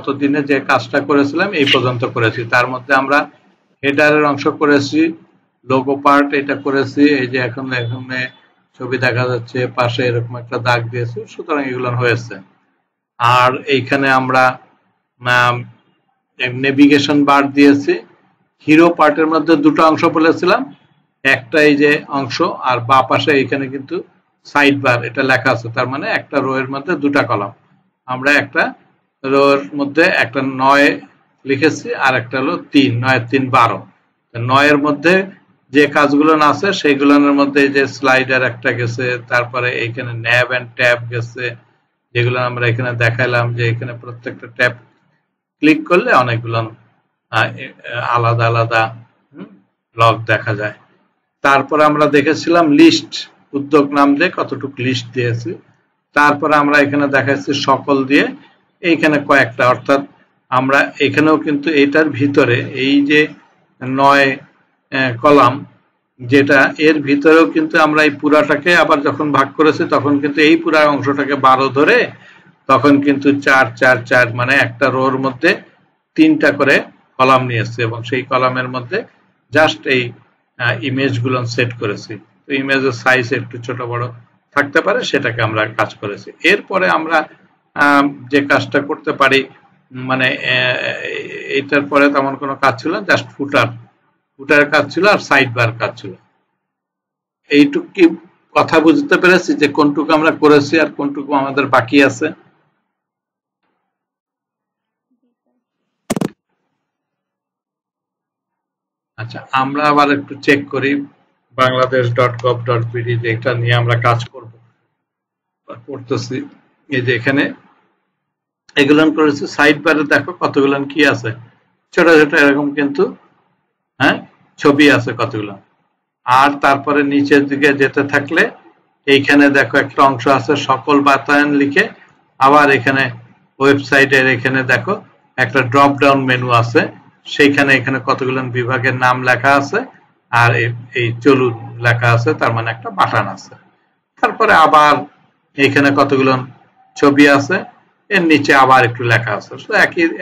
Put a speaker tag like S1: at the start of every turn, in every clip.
S1: দিনে যে কাজটা করেছিলাম এই পর্যন্ত করেছি। তার মধ্যে আমরা হেডারের অংশ করেছি, লোগো পার্ট এটা করেছি, এই যে এখানে ছবি দেখা যাচ্ছে, পাশে এরকম একটা দাগ দিয়েছি, সুতরাং এগুলো হয়েছে। আর এইখানে আমরা নেভিগেশন বার দিয়েছি। হিরো পার্টের মধ্যে দুটো অংশ বলেছিলাম, একটা এই যে অংশ, আর বা পাশে এখানে কিন্তু সাইড বার এটা লেখা আছে, তার মানে একটা রো এর মধ্যে দুটা কলাম। আমরা একটা রো এর মধ্যে একটা 9 লিখেছি আর একটা হলো 3, 9 3 12। 9 এর মধ্যে যে কাজগুলো আছে সেইগুলোর মধ্যে যে স্লাইডার একটা গেছে, তারপরে এইখানে ন্যাব এন্ড ট্যাব গেছে, যেগুলো আমরা এখানে দেখাইলাম যে এখানে প্রত্যেকটা ট্যাব ক্লিক করলে অনেকগুলো আলাদা আলাদা ব্লক দেখা যায়। তারপর আমরা দেখেছিলাম লিস্ট, উদ্যোগ নাম দিয়ে কতটুকু লিস্ট দিয়েছি। তারপরে আমরা এখানে দেখাচ্ছি সকল দিয়ে, এইখানে কয়েকটা, অর্থাৎ আমরা এখানেও কিন্তু এটার ভিতরে এই যে 9 কলাম, যেটা এর ভিতরেও কিন্তু আমরা এই পুরাটাকে আবার যখন ভাগ করেছি তখন কিন্তু এই পুরা অংশটাকে 12 ধরে তখন কিন্তু 4 4 4 মানে একটা রোর মধ্যে 3টা করে কলাম নিয়েছে, এবং সেই কলামের মধ্যে জাস্ট এই ইমেজগুলো সেট করেছি। তো ইমেজের সাইজ একটু ছোট বড় থাকতে পারে, সেটাকে আমরা কাজ করেছি। এরপরে আমরা যে কাজটা করতে পারি, মানে এটার পরে তেমন কোনো কাজ ছিল, জাস্ট ফুটারের কাজ ছিল আর সাইড বার কাজ ছিল। এইটুকু কি কথা বুঝতে পেরেছি যে কোনটুকু আমরা করেছি আর কোনটুকু আমাদের বাকি আছে? আচ্ছা, আমরা আবার একটু চেক করি bangladesh.gov.bd, যেটা নিয়ে আমরা কাজ করতেছি। এই যে এখানে এগুলো করেছি, সাইড বারে দেখো কতগুলো কি আছে, ছোট ছোট এরকম কিন্তু ছবি আছে কতগুলো। আর তারপরে নিচের দিকে যেতে থাকলে এইখানে দেখো একটা অংশ আছে সকল বাতায়ন লিখে, আবার এখানে ওয়েবসাইটের এখানে দেখো একটা ড্রপ ডাউন মেনু আছে, সেইখানে এখানে কতগুলো বিভাগের নাম লেখা আছে আর এই চলুন লেখা আছে, তার মানে একটা বাটন আছে। তারপরে আবার এইখানে কতগুলো ছবি আছে, এর নিচে আবার একটু লেখা আছে,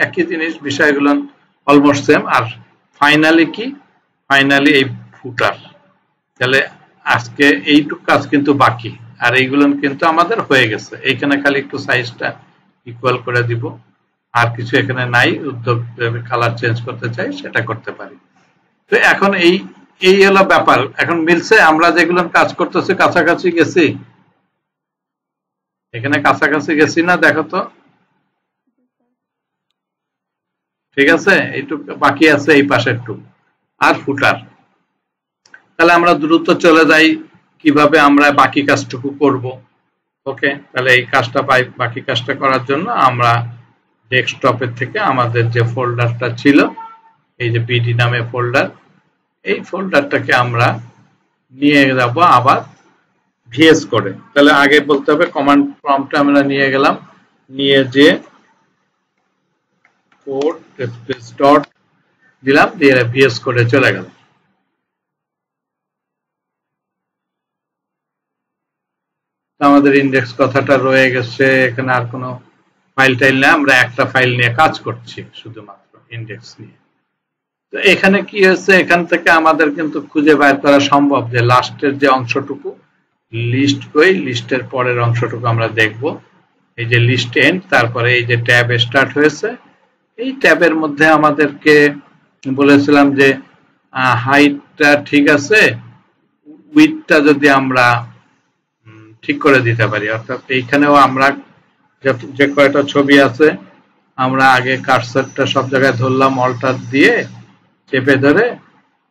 S1: একই জিনিস, বিষয়গুলো অলমোস্ট সেম। আর ফাইনালি কি, ফাইনালি এই ফুটার। তাহলে আজকে এইটুকু কাজ কিন্তু বাকি, আর এইগুলো কিন্তু আমাদের হয়ে গেছে। এইখানে খালি একটু সাইজটা ইকুয়াল করে দিব, আর কিছু এখানে নাই। উদ্যোগ কালার চেঞ্জ করতে চাই সেটা করতে পারি। তো এখন এই হলো ব্যাপার। এখন মিলছে, আমরা যেগুলো কাজ করতেছি কাছাকাছি গেছি, এখানে কাছাকাছি গেছি না? দেখো তো, ঠিক আছে, এইটুকু বাকি আছে, এই পাশের টুক আর ফুটার। তাহলে আমরা দ্রুত চলে যাই কিভাবে আমরা বাকি কাজটুকু করব। ওকে, তাহলে এই কাজটা বাকি কাজটা করার জন্য আমরা ডেস্কটপের থেকে আমাদের যে ফোল্ডারটা ছিল, এই যে বিডি নামে ফোল্ডার, এই ফোল্ডারটাকে আমরা নিয়ে যাব আবার ভিএস করে। তাহলে আগে বলতে হবে কমান্ড প্রম্পটে আমরা নিয়ে গেলাম, নিয়ে যে কোড ডট দিলাম, দিয়ে ভিএস করে চলে গেল। আমাদের ইন্ডেক্স কথাটা রয়ে গেছে, এখানে আর কোনো ফাইল টাইল নেই, আমরা একটা ফাইল নিয়ে কাজ করছি শুধুমাত্র ইন্ডেক্স নিয়ে। তো এখানে কি হয়েছে, এখান থেকে আমাদের কিন্তু খুঁজে বের করা সম্ভব যে লাস্টের যে অংশটুকু, লিস্ট কই, লিস্টের পরের অংশটুকু আমরা দেখব। এই যে লিস্ট এন্ড, তারপরে এই যে ট্যাব স্টার্ট হয়েছে, এই ট্যাবের মধ্যে আমাদেরকে বলেছিলাম যে হাইটটা ঠিক আছে, উইডথটা যদি আমরা ঠিক করে দিতে পারি। অর্থাৎ এইখানেও আমরা যে কয়টা ছবি আছে, আমরা আগে কার্সারটা সব জায়গায় ধরলাম, অল্টার দিয়ে চেপে ধরে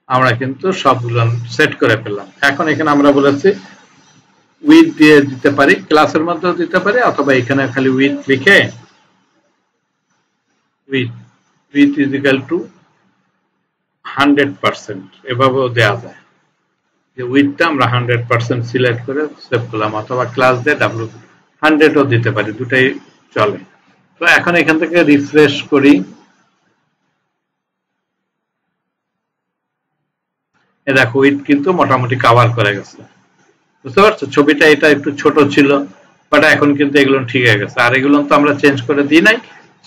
S1: আমরা কিন্তু সবগুলো সেট করে ফেললাম। এখন এখানে আমরা বলেছি উইথ দিয়ে দিতে পারি, ক্লাসের মধ্যেও দিতে পারি, অথবা এখানে খালি উইথ লিখে উইথ ইজ ইকুয়াল টু 100% এভাবেও দেওয়া যায়। যে উইথটা আমরা 100% সিলেক্ট করে সেভ করলাম, অথবা ক্লাস দিয়ে W100ও দিতে পারি, দুটাই চলে। তো এখন এখান থেকে রিফ্রেশ করি, দেখো উইথ কিন্তু মোটামুটি কভার করে গেছে, বুঝতে পারছো? ছবিটা এটা একটু ছোট ছিল, বাট এখন কিন্তু এগুলো ঠিক হয়ে গেছে। আর এগুলো তো আমরা চেঞ্জ করে দিই নাই,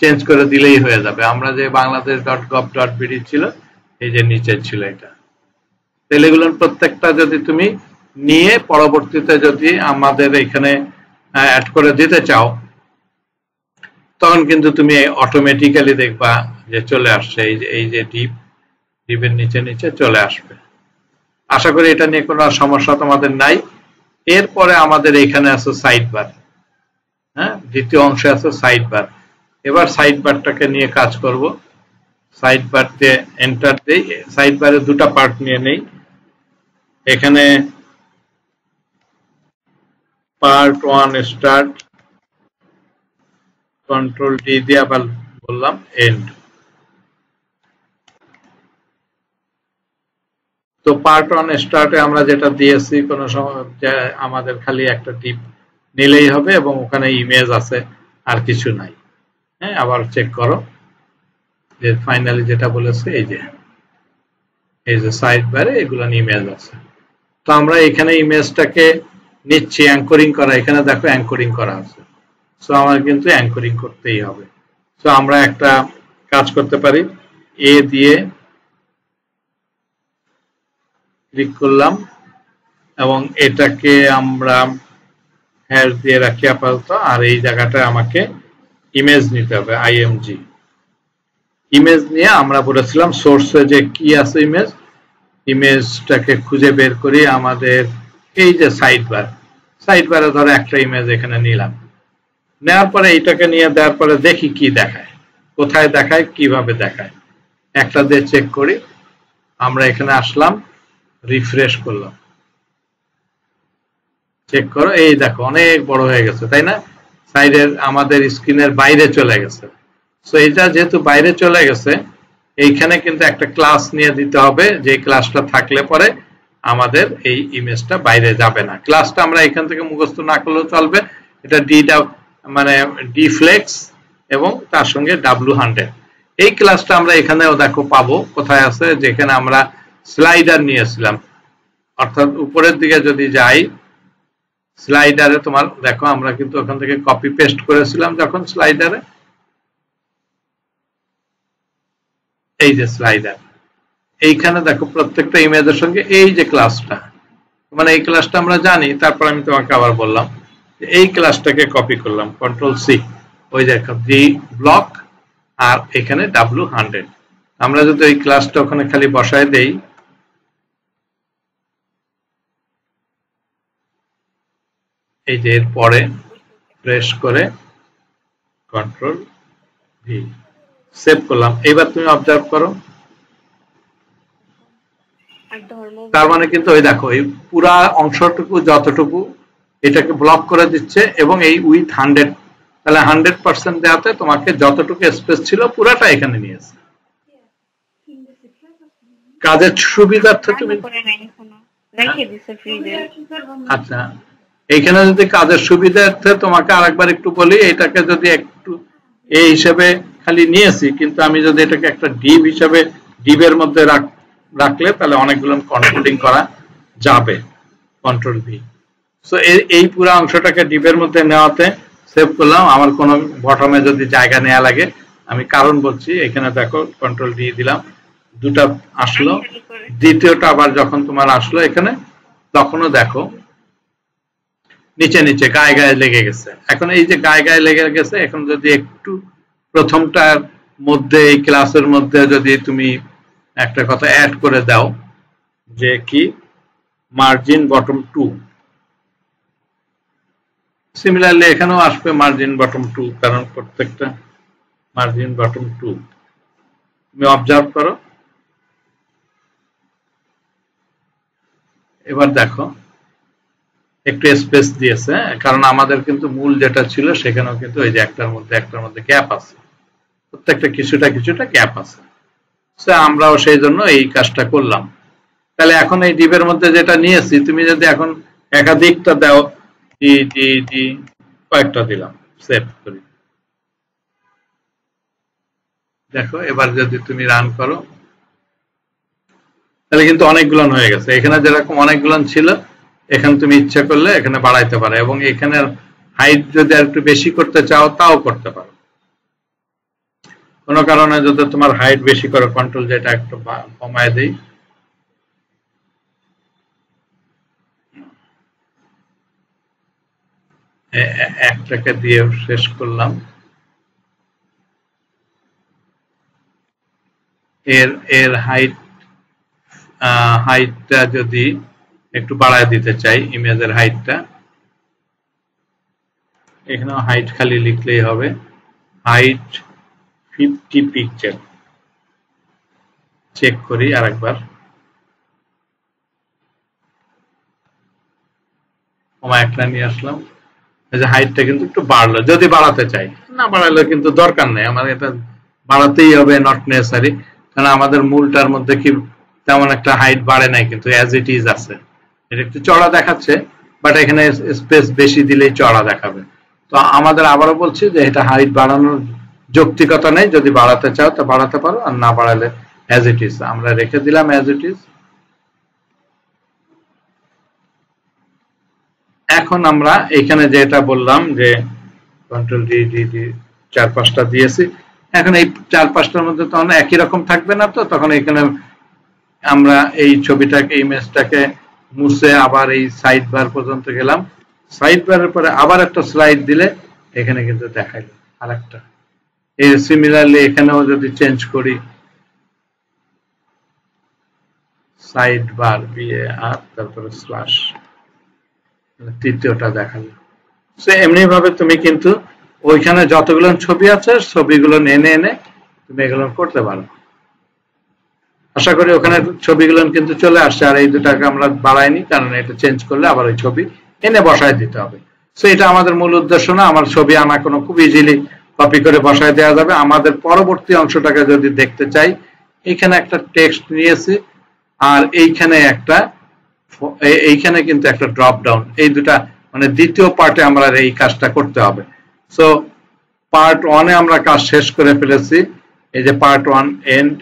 S1: চেঞ্জ করে দিলেই হয়ে যাবে। আমরা যে bangladesh.gov.bd ছিল, এই যে নিচে ছিল এটা, তাহলে এগুলো প্রত্যেকটা যদি তুমি নিয়ে পরবর্তীতে যদি আমাদের এখানে অ্যাড করে দিতে চাও, তখন কিন্তু তুমি অটোমেটিক্যালি দেখবা যে চলে আসছে, এই যে ডিপের নিচে নিচে চলে আসবে। আশা করি এটা নিয়ে কোনো সমস্যা তোমাদের নাই। এরপরে আমাদের এখানে আছে সাইড বার। হ্যাঁ, দ্বিতীয় অংশে আছে সাইড বার। এবার সাইড বারটাকে নিয়ে কাজ করব। সাইড বার দিয়ে এন্টার দেই। সাইড বারে দুটো পার্ট নিয়ে নেই। এখানে পার্ট 1 স্টার্ট, কন্ট্রোল ডি দিয়ে আবার বললাম এন্ড। তো পার্ট 1 স্টার্টে আমরা যেটা দিয়েছি, কোনো সময় আমাদের খালি একটা ডিপ নিলেই হবে এবং ওখানে ইমেজ আছে, আর কিছু নাই। হ্যাঁ, আবার চেক করো যে ফাইনালি যেটা বলেছে, এই যে সাইড বারে এগুলো ইমেজ আছে। তো আমরা এখানে ইমেজটাকে নিচ্ছি অ্যাঙ্করিং করা। এখানে দেখো অ্যাঙ্করিং করা আছে। সো আমার কিন্তু অ্যাঙ্করিং করতেই হবে। সো আমরা একটা কাজ করতে পারি, এ দিয়ে ক্লিক করলাম এবং এটাকে আমরা হ্যাশ দিয়ে রাখি আপাতত। আর এই জায়গাটা আমাকে ইমেজ নিতে হবে, আইএমজি ইমেজ নিয়ে আমরা বলেছিলাম সোর্সে যে কি আছে ইমেজটাকে খুঁজে বের করি। আমাদের এই যে সাইড বারে ধরো একটা ইমেজ এখানে নিলাম। নেওয়ার পরে এইটাকে নিয়ে দেওয়ার পরে দেখি কি দেখায়, কোথায় দেখায়, কিভাবে দেখায়। একটা দিয়ে চেক করি। আমরা এখানে আসলাম, রিফ্রেশ করলাম, চেক করো, এই দেখো অনেক বড় হয়ে গেছে, তাই না? সাইডের আমাদের স্ক্রিনের বাইরে চলে গেছে। সো এটা যেহেতু বাইরে চলে গেছে, এইখানে কিন্তু একটা ক্লাস নিয়ে দিতে হবে, যে ক্লাসটা থাকলে পরে আমাদের এই ইমেজটা বাইরে যাবে না। ক্লাসটা আমরা এখান থেকে মুখস্থ না করলেও চলবে। এটা মানে ডিফ্লেক্স এবং তার সঙ্গে W100। এই ক্লাসটা আমরা এখানেও দেখো পাবো, কোথায় আছে, যেখানে আমরা স্লাইডার নিয়েছিলাম। অর্থাৎ উপরের দিকে যদি যাই, স্লাইডারে তোমার দেখো আমরা কিন্তু ওখান থেকে কপি পেস্ট করেছিলাম যখন স্লাইডারে, এই যে স্লাইডার, এইখানে দেখো প্রত্যেকটা ইমেজের সঙ্গে এই যে ক্লাসটা, মানে এই ক্লাসটা আমরা জানি। তারপর আমি তোমাকে আবার বললাম এই ক্লাসটাকে কপি করলাম, কন্ট্রোল সি, ওই দেখো জি ব্লক আর এখানে W100। আমরা যদি এই ক্লাসটা ওখানে খালি বসায় দেই, এই যে এর পরে প্রেস করে কন্ট্রোল ভি সেভ করলাম। এবার তুমি অবজার্ভ করো, তার মানে কিন্তু ওই দেখো এই পুরা অংশটুকু যতটুকু এটাকে ব্লক করে দিচ্ছে এবং এই উইথ 100, তাহলে 100% দেওয়াতে তোমাকে যতটুকু স্পেস ছিল পুরাটা এখানে নিয়েছে। কাজের সুবিধার্থে তুমি আচ্ছা, এইখানে যদি কাজের সুবিধার্থে তোমাকে আরেকবার একটু বলি, এটাকে যদি একটু এই হিসেবে খালি নিয়েছি, কিন্তু আমি যদি এটাকে একটা ডিপ হিসেবে ডিপের মধ্যে রাখলে তাহলে অনেকগুলো কন্ট্রোলিং করা যাবে, কন্ট্রোল ভি। সো এই পুরো অংশটাকে ডিপের মধ্যে নেওয়াতে সেভ করলাম। আমার কোনো বটমে যদি জায়গা নেওয়া লাগে, আমি কারণ বলছি, এখানে দেখো কন্ট্রোল ডি দিলাম, দুটা আসলো, দ্বিতীয়টা আবার যখন তোমার আসলো এখানে, তখনও দেখো নিচে নিচে গায়ে গায়ে লেগে গেছে। এখন এই যে গায়ে গায়ে লেগে গেছে, এখন যদি একটু প্রথমটার মধ্যে এই ক্লাসের মধ্যে যদি তুমি একটা কথা অ্যাড করে দাও, যে কি মার্জিন বটম 2, সিমিলারলি এখানেও আসবে মার্জিন বটম 2, কারণ প্রত্যেকটা মার্জিন বটম 2। তুমি অবজার্ভ করো, এবার দেখো একটু স্পেস দিয়েছে, কারণ আমাদের কিন্তু মূল যেটা ছিল সেখানেও কিন্তু এই যে একটার মধ্যে গ্যাপ আছে, প্রত্যেকটা কিছুটা গ্যাপ আছে। আমরাও সেই জন্য এই কাজটা করলাম। তাহলে এখন এই ডিপের মধ্যে যেটা নিয়েছি, তুমি যদি এখন একাধিকটা দাও, কয়েকটা দিলাম, সেভ করি, দেখো এবার যদি তুমি রান করো, তাহলে কিন্তু অনেকগুলো হয়ে গেছে। এখানে যেরকম অনেকগুলো ছিল, এখানে তুমি ইচ্ছা করলে এখানে বাড়াইতে পারো এবং এখানে হাইট যদি আর একটু বেশি করতে চাও তাও করতে পারো। কোনো কারণে যদি তোমার হাইট বেশি করো, কন্ট্রোল যেটা একটু কমায় দিই, একটাকে দিয়ে শেষ করলাম। এর হাইটটা যদি একটু বাড়ায় দিতে চাই, ইমেজের হাইটটা, এখানে হাইট খালি লিখলেই হবে, হাইট 50 পিক্সেল। চেক করি আরেকবার, একটা নিয়ে আসলাম, হাইটটা কিন্তু একটু বাড়লো, যদি বাড়াতে চাই, না বাড়ালে কিন্তু দরকার নেই, আমার এটা বাড়াতেই হবে, নট নেসেসারি, কারণ আমাদের মূলটার মধ্যে কি তেমন একটা হাইট বাড়ে নাই, কিন্তু অ্যাজ ইট ইজ আছে। এটা একটু চড়া দেখাচ্ছে, বাট এখানে স্পেস বেশি দিলেই চড়া দেখাবে। তো আমাদের আবারও বলছি যে এটা হাইট বাড়ানোর যৌক্তিকতা নেই, যদি বাড়াতে চাও তো বাড়াতে পারো, আর না বাড়ালে অ্যাজ ইট ইজ আমরা রেখে দিলাম অ্যাজ ইট ইজ। এখন আমরা এখানে যেটা বললাম যে কন্ট্রোল ডি 4-5টা দিয়েছি, এখন এই 4-5টার মধ্যে তখন একই রকম থাকবে না, তো তখন এখানে আমরা এই ছবিটাকে, ইমেজটাকে মুছে আবার এই সাইড বার পর্যন্ত গেলাম, সাইড বারের পরে আবার একটা স্লাইড দিলে এখানে কিন্তু দেখাই আরেকটা। এই সিমিলারলি এখানেও যদি চেঞ্জ করি, সাইড বার BAR তারপরে স্ল্যাশ, তৃতীয়টা দেখালো। সো এমনি ভাবে তুমি কিন্তু ওইখানে যতগুলো ছবি আছে ছবিগুলো এনে এনে তুমি এগুলো করতে পারো। আশা করি ওখানে ছবিগুলো কিন্তু চলে আসছে, আর এই দুটাকে আমরা বাড়াইনি, কারণ এটা চেঞ্জ করলে আবার ওই ছবি এনে বসায় দিতে হবে। সো এটা আমাদের মূল উদ্দেশ্য না, আমার ছবি আনা কোনো, খুব ইজিলি কপি করে বসায় দেওয়া যাবে। আমাদের পরবর্তী অংশটাকে যদি দেখতে চাই, এখানে একটা টেক্সট নিয়েছি, আর এইখানে কিন্তু একটা ড্রপ ডাউন, এই দুটা মানে দ্বিতীয় পার্টে আমরা এই কাজটা করতে হবে। সো পার্ট 1-এ আমরা কাজ শেষ করে ফেলেছি, এই যে পার্ট 1 এন্ড,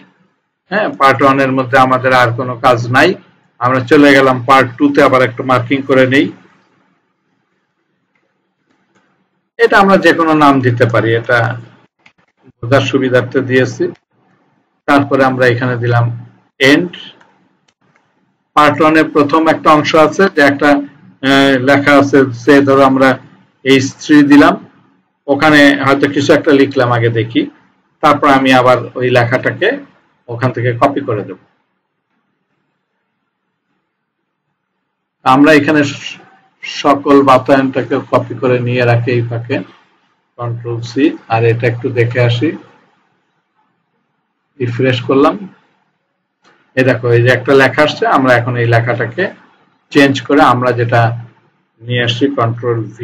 S1: হ্যাঁ, পার্ট 1 এর মধ্যে আমাদের আর কোনো কাজ নাই। আমরা চলে গেলাম পার্ট 2-তে, আবার একটু মার্কিং করে নেই। এটা আমরা যে কোনো নাম দিতে পারি, এটা বোঝার সুবিধার্থে দিয়েছি। তারপরে আমরা এখানে দিলাম এন্ড। পার্ট 1-এর প্রথম একটা অংশ আছে, যে একটা লেখা আছে, সে ধরো আমরা H3 দিলাম, ওখানে হয়তো কিছু একটা লিখলাম, আগে দেখি, তারপর আমি আবার ওই লেখাটাকে ওখান থেকে কপি করে দেব। আমরা এখানে সকল বাতায়নটাকে কপি করে নিয়ে রাখি এই ফাঁকে, কন্ট্রোল C, আর এটা একটু দেখে আসি, রিফ্রেশ করলাম, এই দেখো এই যে একটা লেখা আসছে। আমরা এখন এই লেখাটাকে চেঞ্জ করে আমরা যেটা নিয়ে আসছি কন্ট্রোল V,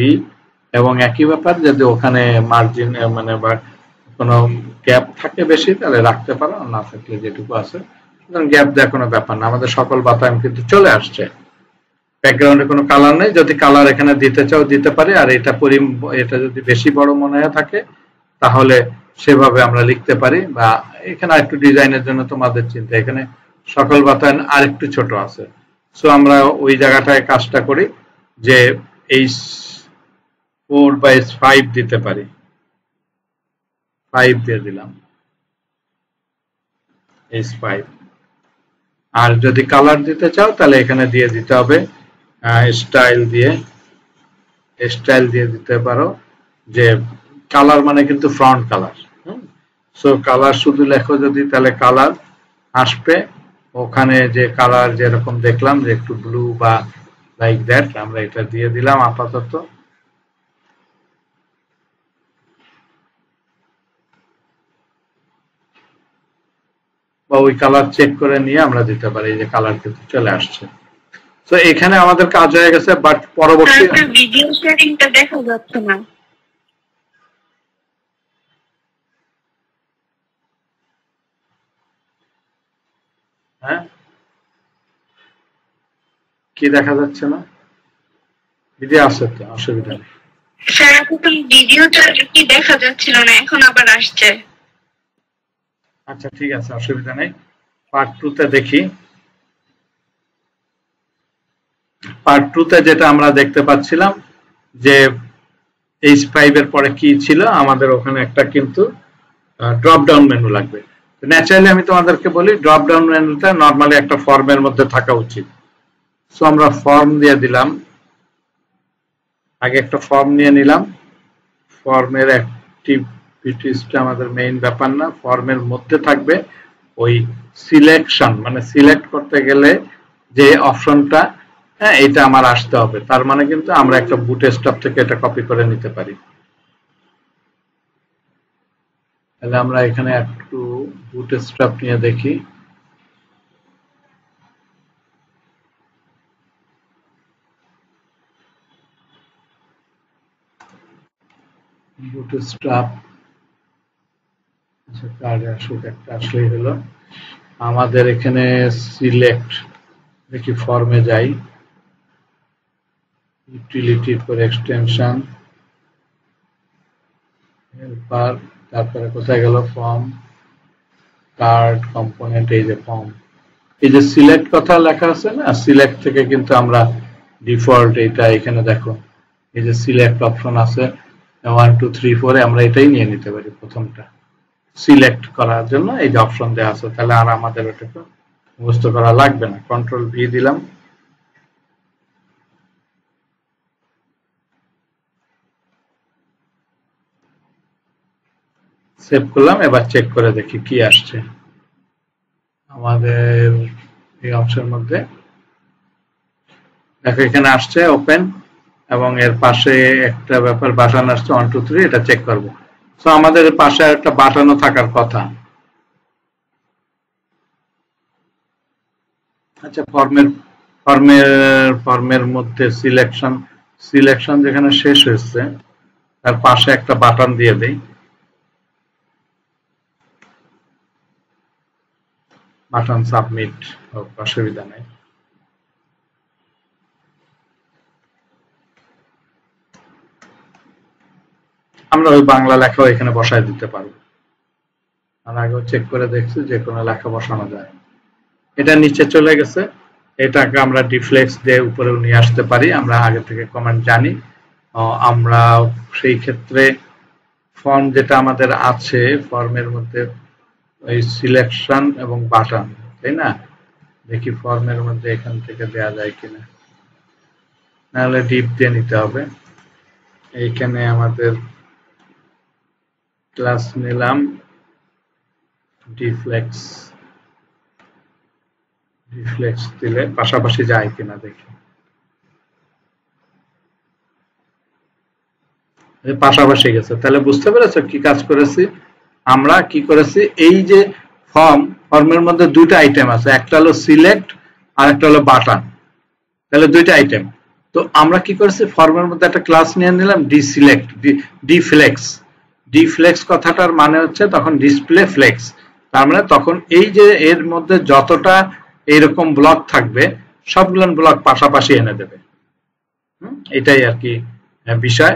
S1: এবং একই ব্যাপার, যদি ওখানে মার্জিন মানে বা কোনো গ্যাপ থাকে বেশি তাহলে রাখতে পারো, না থাকলে যেটুকু আছে, গ্যাপ দেওয়ার কোনো ব্যাপার না। আমাদের সকল বাতায়ন কিন্তু চলে আসছে, ব্যাকগ্রাউন্ডে কোনো কালার নেই, যদি কালার এখানে দিতে চাও দিতে পারি, আর এটা যদি বেশি বড় মনে হয় থাকে তাহলে সেভাবে আমরা লিখতে পারি, বা এখানে একটু ডিজাইনের জন্য তোমাদের চিন্তা, এখানে সকল বাতায়ন আরেকটু ছোট আছে। সো আমরা ওই জায়গাটায় কাজটা করি যে H4 বা H5 দিতে পারি, 5 দিয়ে দিলাম, H5। আর যদি কালার দিতে চাও তাহলে এখানে দিয়ে দিতে হবে স্টাইল দিয়ে দিতে পারো, যে কালার মানে কিন্তু ফ্রন্ট কালার। সো কালার শুধু লেখো যদি, তাহলে কালার আসবে, ওখানে যে কালার যেরকম দেখলাম যে একটু ব্লু বা লাইক দ্যাট, আমরা এটা দিয়ে দিলাম আপাতত। বা ওই কালার চেক করে নিয়ে আমরা দিতে পারি, যে কালার কিন্তু চলে আসছে। তো এখানে আমাদের কাজ হয়ে গেছে, বাট পরবর্তী
S2: ভিডিও সেটিংটা দেখা যাচ্ছে না।
S1: হ্যাঁ, কি দেখা যাচ্ছে না? ভিডিও আসছে তো, অসুবিধা নেই।
S2: স্যার এখন ভিডিওটা কি দেখা যাচ্ছিল না, এখন আবার আসছে।
S1: আচ্ছা ঠিক আছে, অসুবিধা নেই। পার্ট 2-তে দেখি। পার্ট 2-তে যেটা আমরা দেখতে পাচ্ছিলাম যে H5 এর পরে কি ছিল, আমাদের ওখানে একটা কিন্তু ড্রপ ডাউন মেনু লাগবে। ন্যাচারালি আমি তোমাদেরকে বলি ড্রপ ডাউন মেনুটা নর্মালি একটা ফর্মের মধ্যে থাকা উচিত। সো আমরা ফর্ম দিয়ে দিলাম, আগে একটা ফর্ম নিয়ে নিলাম। ফর্মের অ্যাক্টিভিটিসটা আমাদের মেইন ব্যাপার না, ফর্মের মধ্যে থাকবে ওই সিলেকশন, মানে সিলেক্ট করতে গেলে যে অপশনটা, হ্যাঁ এটা আমার আসতে হবে। তার মানে কিন্তু আমরা একটা বুটস্ট্র্যাপ থেকে এটা কপি করে নিতে পারি। তাহলে আমরা এখানে একটু বুটস্ট্র্যাপ নিয়ে দেখি। বুটস্ট্র্যাপ আচ্ছা কার্ডে আসুক, একটা আসলেই হলো। আমাদের এখানে সিলেক্ট দেখি, ফর্মে যাই, ইউটিলিটির পর এক্সটেনশন, হেল্পার, তারপরে কোথায় গেল ফর্ম, কার্ড কম্পোনেন্ট, এই যে ফর্ম, এই যে সিলেক্ট কথা লেখা আছে না, সিলেক্ট থেকে কিন্তু আমরা ডিফল্ট এটা এখানে দেখো এই যে সিলেক্ট অপশন আছে 1 2 3 4 আমরা এটাই নিয়ে নিতে পারি প্রথমটা সিলেক্ট করার জন্য, এই যে অপশন দেওয়া আছে। তাহলে আর আমাদের ওটাকে মুখস্থ করা লাগবে না। কন্ট্রোল ভি দিলাম, সেভ করলাম। এবার চেক করে দেখি কি আসছে আমাদের এই অংশের মধ্যে। দেখো এখানে আসছে ওপেন, এবং এর পাশে একটা ব্যাপার বাটন আসছে 1 2 3, এটা চেক করব। সো আমাদের পাশে একটা বাটনও থাকার কথা। আচ্ছা ফর্মের মধ্যে সিলেকশন যেখানে শেষ হয়েছে তার পাশে একটা বাটন দিয়ে দেই, বাটন সাবমিট হোক, অসুবিধা নেই। আমরা ওই বাংলা লেখাও এখানে বসায় দিতে পারবো। আর আগেও চেক করে দেখছি যে কোনো লেখা বসানো যায়। এটা নিচে চলে গেছে, এটাকে আমরা ডিফ্লেক্স দিয়ে উপরেও নিয়ে আসতে পারি, আমরা আগে থেকে কমান্ড জানি। আমরা সেই ক্ষেত্রে ফর্ম যেটা আমাদের আছে, ফর্মের মধ্যে ওই সিলেকশন এবং বাটন, তাই না? দেখি ফর্মের মধ্যে এখান থেকে দেয়া যায় কিনা, নাহলে ডিপ দিয়ে নিতে হবে। এইখানে আমাদের ক্লাস নিলাম ডিফ্লেক্স দিলে পাশাপাশি যায় কিনা দেখি। পাশাপাশি গেছে, তাহলে বুঝতে পেরেছো কি কাজ করেছি আমরা। কি করেছি, এই যে ফর্মের মধ্যে দুইটা আইটেম আছে, একটা হলো সিলেক্ট আর একটা হলো বাটন, তাহলে দুইটা আইটেম। তো আমরা কি করেছি, ফর্মের মধ্যে একটা ক্লাস নিয়ে নিলাম ডিসিলেক্ট, ডিফ্লেক্স কথাটার মানে হচ্ছে তখন ডিসপ্লে ফ্লেক্স, তার মানে তখন এই যে এর মধ্যে যতটা এইরকম ব্লক থাকবে সবগুলো ব্লক পাশাপাশি এনে দেবে। এটাই আর কি বিষয়।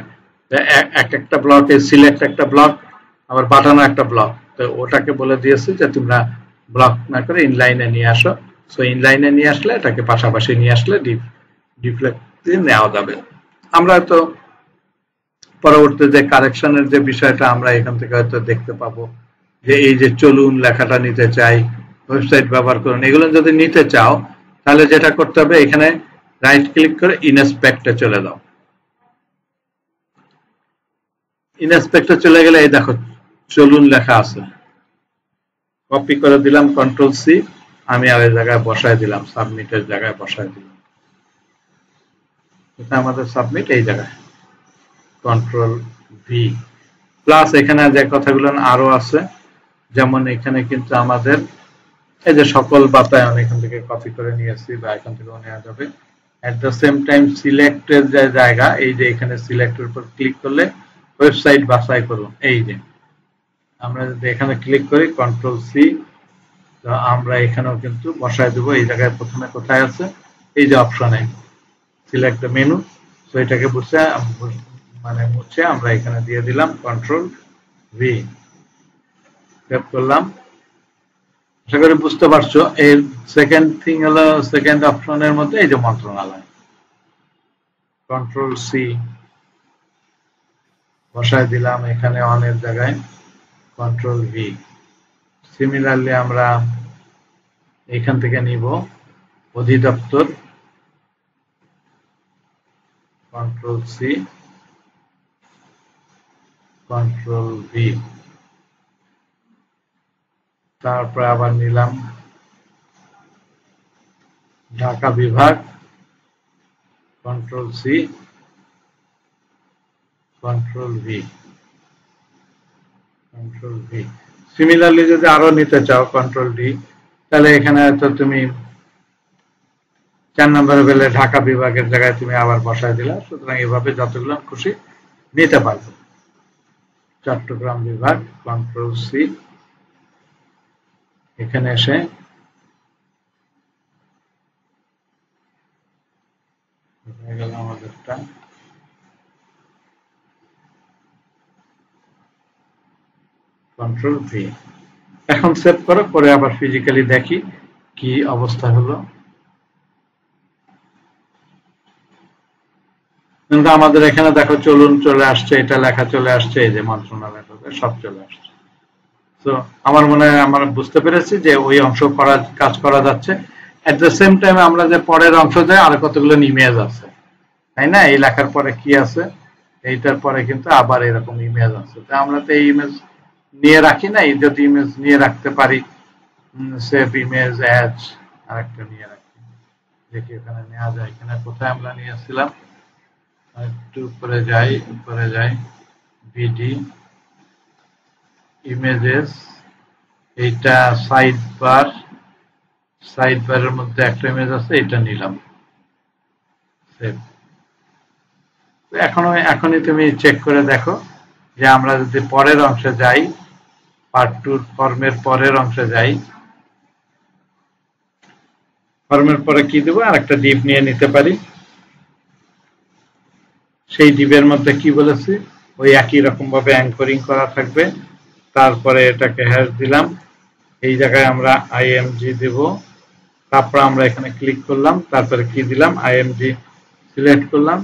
S1: একটা ব্লকে সিলেক্ট একটা ব্লক, আবার বাটনও একটা ব্লক, তো ওটাকে বলে দিয়েছি যে তোমরা ব্লক না করে ইনলাইনে নিয়ে আসো। সো ইনলাইনে নিয়ে আসলে এটাকে পাশাপাশি নিয়ে আসলে ডিফ্লেক্ট নেওয়া যাবে। আমরা তো পরবর্তী যে কারেকশনের যে বিষয়টা আমরা এখান থেকে হয়তো দেখতে পাবো, যে এই যে চলুন লেখাটা নিতে চাই, ওয়েবসাইট ব্যবহার করুন, এগুলো যদি নিতে চাও তাহলে যেটা করতে হবে, এখানে রাইট ক্লিক করে ইনস্পেক্টে চলে যাও। ইনস্পেক্টে চলে গেলে এই দেখো চলুন লেখা আছে, কপি করে দিলাম কন্ট্রোল সি, আমি আর এই জায়গায় বসায় দিলাম, সাবমিটের জায়গায় বসায় দিলাম। এটা আমাদের সাবমিট এই জায়গায়, কন্ট্রোল ভি প্লাস। এখানে যে কথাগুলো আরো আছে, যেমন এখানে কিন্তু আমাদের এই যে সকল বাতায়ন এখান থেকে কপি করে নিয়েছি, বা এখান থেকেও নেওয়া যাবে। এট দ্য সেম টাইম সিলেক্টের যে জায়গা, এই যে এখানে সিলেক্টের উপর ক্লিক করলে ওয়েবসাইট বাছাই করুন, এই যে আমরা যদি এখানে ক্লিক করি কন্ট্রোল সি, তো আমরা এখানেও কিন্তু বসায় দেবো। এই জায়গায় প্রথমে কোথায় আছে, এই যে অপশনে সিলেক্ট দ্য মেনু, তো এটাকে মুছে আমরা এখানে দিয়ে দিলাম কন্ট্রোল ভি, সেভ করলাম। আশা করি বুঝতে পারছো। এর সেকেন্ড থিং হলো, সেকেন্ড অপশনের মধ্যে এই যে মন্ত্রণালয়, কন্ট্রোল সি বসায় দিলাম এখানে অনেক জায়গায়, কন্ট্রোল ভি। সিমিলারলি আমরা এখান থেকে নিব অধিদপ্তর, কন্ট্রোল সি, কন্ট্রোল ভি। তারপরে আবার নিলাম ঢাকা বিভাগ, control C, control V, control V. Similarly যদি আরো নিতে চাও কন্ট্রোল ডি, তাহলে এখানে তো তুমি 4 নম্বরে পেলে ঢাকা বিভাগের জায়গায় তুমি আবার বসায় দিলা। সুতরাং এভাবে যতগুলো খুশি নিতে পারবে। চট্টগ্রাম বিভাগ, কন্ট্রোল সি, এখানে এসে হয়ে গেল আমাদেরটা। Control V. এখন সেভ করো, করে আবার ফিজিক্যালি দেখি কি অবস্থা হলো। কিন্তু আমাদের এখানে দেখো চলুন চলে আসছে, এটা লেখা চলে আসছে, এই যে মন্ত্রণালয় সব চলে আসছে। তো আমার মনে হয় আমরা বুঝতে পেরেছি যে ওই অংশ কাজ করা যাচ্ছে। এট দ্য সেম টাইম আমরা যে পরের অংশ যায় আর কতগুলো ইমেজ আছে, তাই না? এই লেখার পরে কি আছে, এইটার পরে কিন্তু আবার এরকম ইমেজ আছে। তো আমরা তো এই ইমেজ নিয়ে রাখি না, এই যদি ইমেজ নিয়ে রাখতে পারি, সেভ ইমেজ অ্যাজ আরেকটা নিয়ে রাখি, দেখি এখানে নেওয়া যায় কিনা। কোথায় আমরা নিয়েছিলাম, একটু উপরে যাই, ভিডি ইমেজেস, এইটা সাইড বারের মধ্যে একটা ইমেজ আছে, এটা নিলাম। এখনই তুমি চেক করে দেখো যে আমরা যদি পরের অংশে যাই, পার্ট 2 ফর্মের পরের অংশে যাই, ফর্মের পরে কি দেবো, আর একটা ডিপ নিয়ে নিতে পারি। সেই ডিপের মধ্যে কি বলেছি, ওই একই রকম ভাবে অ্যাঙ্করিং করা থাকবে। তারপরে এটাকে হ্যাশ দিলাম, এই জায়গায় আমরা আইএমজি দেব। তারপর আমরা এখানে ক্লিক করলাম, তারপরে কি দিলাম, আইএমজি সিলেক্ট করলাম।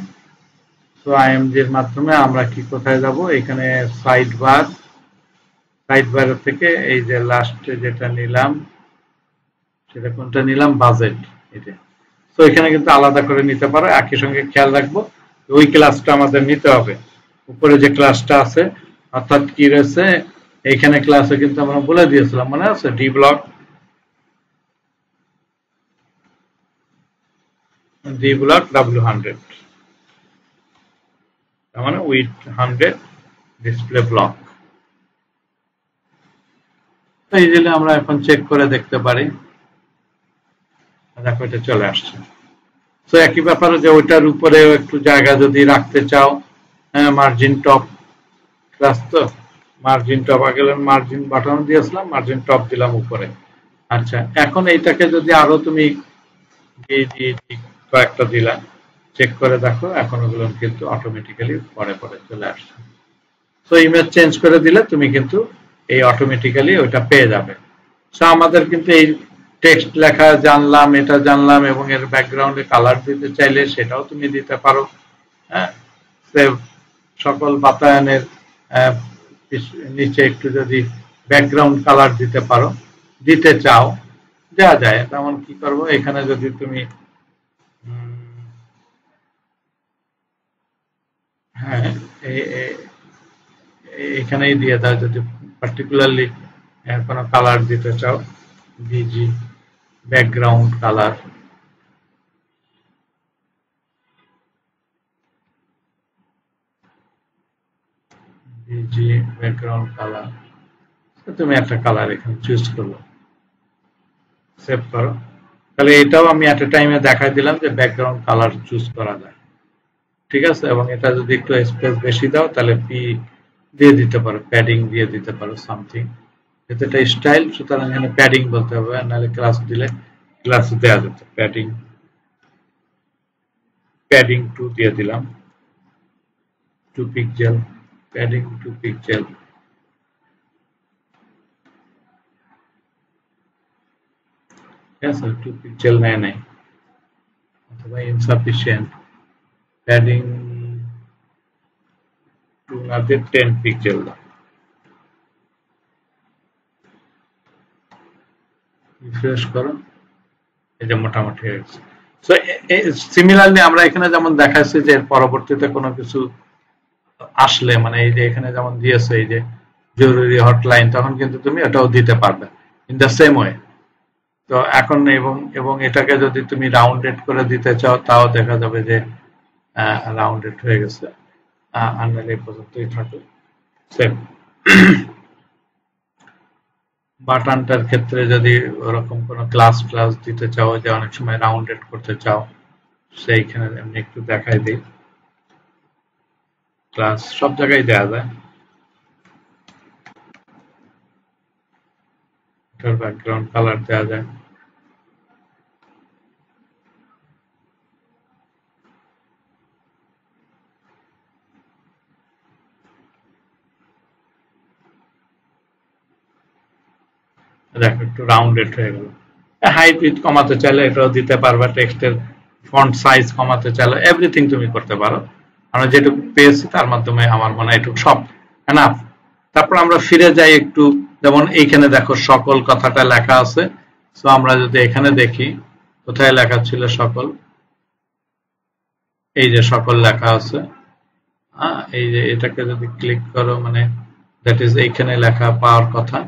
S1: তো আইএমজি এর মাধ্যমে আমরা কি কোথায় যাব, এখানে সাইড বারের থেকে এই যে লাস্টে যেটা নিলাম, সেটা কোনটা নিলাম, বাজেট, এটা। তো এখানে কিন্তু আলাদা করে নিতে পারো। একই সঙ্গে খেয়াল রাখবো ওই ক্লাসটা আমাদের নিতে হবে, উপরে যে ক্লাসটা আছে, অর্থাৎ কি রয়েছে এইখানে ক্লাসে কিন্তু আমরা বলে দিয়েছিলাম, মনে আছে, ডি ব্লক W100, তার মানে উইথ 100 ডিসপ্লে ব্লক। তো এই জন্য আমরা এখন চেক করে দেখতে পারি, দেখো এটা চলে আসছে। তো একই ব্যাপারে যে ওইটার উপরে একটু জায়গা যদি রাখতে চাও, মার্জিন টপ ক্লাস, তো মার্জিন টপ আগে মার্জিন বাটন দিয়েছিলাম, মার্জিন টপ দিলাম উপরে। আচ্ছা, এখন এইটাকে যদি আরো তুমি কয়েকটা দিলাম, চেক করে দেখো এখন ওগুলো কিন্তু অটোমেটিক্যালি পরে চলে আসছে। তো ইমেজ চেঞ্জ করে দিলে তুমি কিন্তু এই অটোমেটিক্যালি ওইটা পেয়ে যাবে। সো আমাদের কিন্তু এই টেক্সট লেখা জানলাম, এটা জানলাম, এবং এর ব্যাকগ্রাউন্ডে কালার দিতে চাইলে সেটাও তুমি দিতে পারো। হ্যাঁ, সকল বাতায়নের নিচে একটু যদি ব্যাকগ্রাউন্ড কালার দিতে চাও, দেওয়া যায়। তেমন কি করবো, এখানে যদি তুমি হ্যাঁ এখানেই দিয়ে দাও, যদি পার্টিকুলারলি কোনো কালার দিতে চাও, busy background colour, busy background colour, তুমি একটা কালার এখানে চুজ করলো, সেভ করো। তাহলে এটাও আমি এট এ টাইমে দেখাই দিলাম যে ব্যাকগ্রাউন্ড কালার চুজ করা যায়, ঠিক আছে। এবং এটা যদি একটু স্পেস বেশি দাও, তাহলে পি দিয়ে দিতে পারো, প্যাডিং দিয়ে দিতে পারো সামথিং, যেহেতু এটা স্টাইল, সুতরাং এখানে প্যাডিং বলতে হবে, নাহলে ক্লাস দিলে ক্লাস দেওয়া যেত। প্যাডিং 2 দিয়ে দিলাম, 2 পিক্সেল, প্যাডিং 2 পিক্সেল। ঠিক আছে, 2 পিক্সেল নেয় নাই, অথবা ইনসাফিসিয়েন্ট, প্যাডিং 2 না দিয়ে 10 পিক্সেল দাও। রিফ্রেশ করো, এই যে মোটামুটি হয়ে গেছে। সো সিমিলারলি আমরা এখানে যেমন দেখাচ্ছি যে পরবর্তীতে কোনো কিছু আসলে মানে এই যে এখানে যেমন দিয়েছে এই যে জরুরি হটলাইন, তখন কিন্তু তুমি এটাও দিতে পারবে ইন দ্য সেম ওয়ে। তো এখন এবং এটাকে যদি তুমি রাউন্ডেড করে দিতে চাও তাও দেখা যাবে যে রাউন্ডেড হয়ে গেছে, আনলে এই পর্যন্তই থাকে সেম। বাটনটার ক্ষেত্রে যদি ওরকম কোনো ক্লাস দিতে চাও, যে অনেক সময় রাউন্ডেড করতে চাও, সেইখানে এমনি একটু দেখাই দিই। ক্লাস সব জায়গায় দেওয়া যায়, এটার ব্যাকগ্রাউন্ড কালার দেওয়া যায়। দেখো একটু রাউন্ডেড হয়ে গেল। হাইট উইথ কমাতে চাইলে এটাও দিতে পারবা, টেক্সটের ফন্ট সাইজ কমাতে চাইলে এভরিথিং তুমি করতে পারো। আমরা যেটুকু পেয়েছি তার মাধ্যমে আমার মনে হয় এটুকু সব এনাফ। তারপর আমরা ফিরে যাই একটু, যেমন এইখানে দেখো সকল কথাটা লেখা আছে। সো আমরা যদি এখানে দেখি কোথায় লেখা ছিল সকল, এই যে সকল লেখা আছে। এই যে এটাকে যদি ক্লিক করো মানে দ্যাট ইজ এইখানে লেখা পাওয়ার কথা,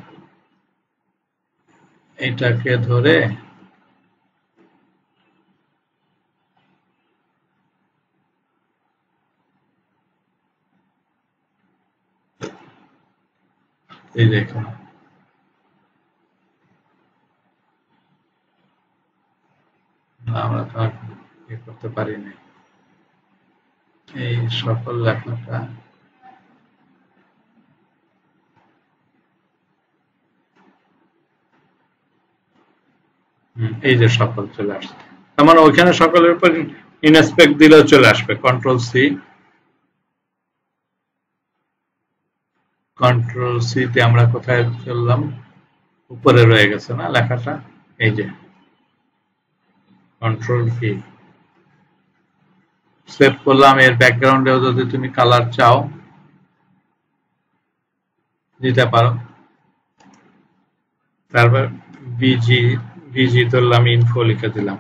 S1: এটাকে ধরে এই দেখুন আমরা তো ইয়ে করতে পারি না, এই সকল লেখাটা এই যে সকল চলে আসছে। তার মানে ওইখানে সকলের উপর ইনস্পেক্ট দিলেও চলে আসবে। কন্ট্রোল সি তে আমরা কোথায় চললাম, উপরে রয়ে গেছে না লেখাটা, এই যে কন্ট্রোল ভি সেভ করলাম। এর ব্যাকগ্রাউন্ডেও যদি তুমি কালার চাও দিতে পারো। তারপর বিজি ধরলাম, ইনফো লিখে দিলাম।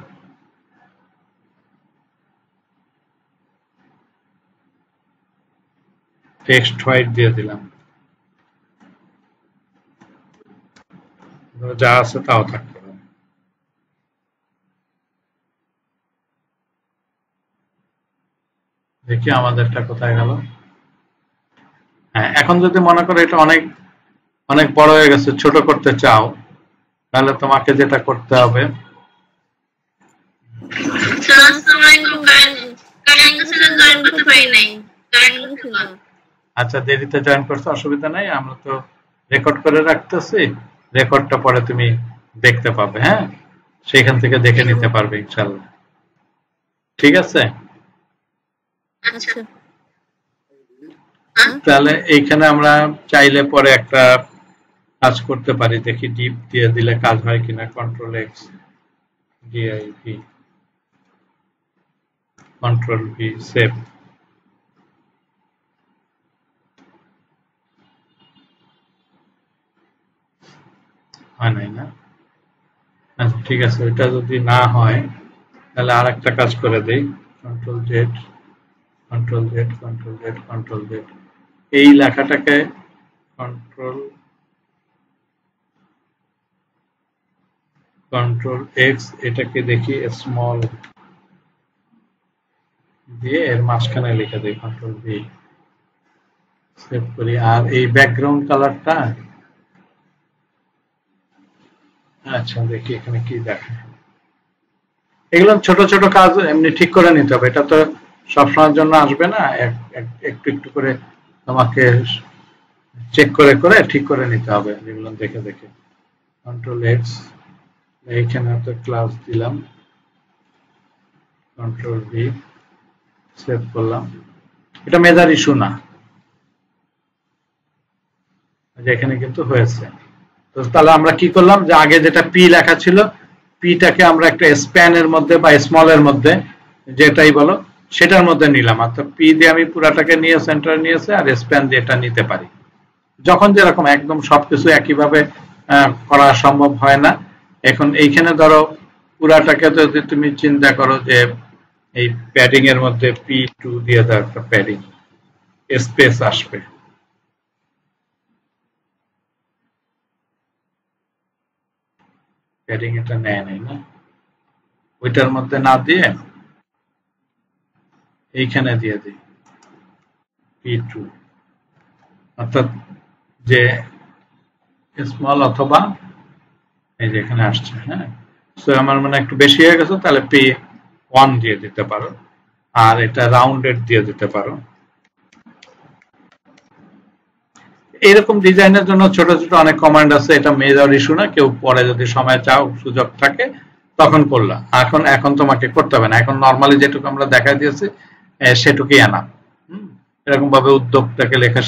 S1: টেক্সট হোয়াইট দিয়ে দিলাম, যা আছে তাও থাকতে পারে। দেখি আমাদেরটা কোথায় গেল। হ্যাঁ, এখন যদি মনে করো এটা অনেক অনেক বড় হয়ে গেছে, ছোট করতে চাও, তাহলে তোমাকে যেটা করতে হবে, আচ্ছা দেরিতে জয়েন করছো অসুবিধা নাই, আমরা তো রেকর্ড করে রাখতেছি, রেকর্ডটা পরে তুমি দেখতে পাবে। হ্যাঁ, সেখান থেকে দেখে নিতে পারবে ইনশাআল্লাহ। ঠিক আছে, তাহলে এইখানে আমরা চাইলে পরে একটা কাজ করতে পারি, দেখি ডিপ দিয়ে দিলে কাজ হয় কিনা। Control x DIV, control V save. হয় নাই না? আচ্ছা ঠিক আছে, এটা যদি না হয় তাহলে আর একটা কাজ করে দেই। Control Z, control Z, control Z, control Z, এই লেখাটাকে কন্ট্রোল এক্স, এটাকে দেখি স্মল দিয়ে এর মাঝখানে লিখে দিই, কন্ট্রোল ভি সেভ করি। আর এই ব্যাকগ্রাউন্ড কালারটা, আচ্ছা দেখি এখানে কি দেখায়। এগুলো ছোট ছোট কাজ এমনি ঠিক করে নিতে হবে, এটা তো সবসময়ের জন্য আসবে না, একটু একটু করে তোমাকে চেক করে করে ঠিক করে নিতে হবে, যেগুলো দেখে দেখে। কন্ট্রোল এক্স, এইখানে তো ক্লাস দিলাম, কন্ট্রোল ভি সেভ করলাম। এটা মেজার ইস্যু না, এখানে কিন্তু হয়েছে। তো তাহলে আমরা কি করলাম, যে আগে যেটা পি লেখা ছিল, পিটাকে আমরা একটা স্প্যানের মধ্যে বা স্মলের মধ্যে, যেটাই বলো সেটার মধ্যে নিলাম। অর্থাৎ পি দিয়ে আমি পুরাটাকে নিয়ে সেন্টার নিয়েছে, আর স্প্যান দিয়ে এটা নিতে পারি। যখন যেরকম একদম সবকিছু একইভাবে করা সম্ভব হয় না, এখন এইখানে ধরো পুরাটাকে যদি তুমি চিন্তা করো যে এই প্যাডিং এর মধ্যে P2 দিয়ে দাও, একটা প্যাডিং স্পেস আসবে। প্যাডিং এটা নেয় নাই না, ওইটার মধ্যে না দিয়ে এইখানে দিয়ে দিই P2, অর্থাৎ যে স্মল অথবা এই যে এখানে আসছে। হ্যাঁ, সো আমার মানে একটু বেশি হয়ে গেছে, তাহলে P1 দিয়ে দিতে পারো, আর এটা রাউন্ডেড দিয়ে দিতে পারো। এরকম ডিজাইনের জন্য ছোট ছোট অনেক কমান্ড আছে, এটা মেজর ইস্যু না, কেউ পরে যদি সময় চাও সুযোগ থাকে তখন করলা। এখন তোমাকে করতে হবে না, এখন নর্মালি যেটুকু আমরা দেখা দিয়েছি সেটুকুই আনা। এরকম ভাবে উদ্যোগটাকে লেখা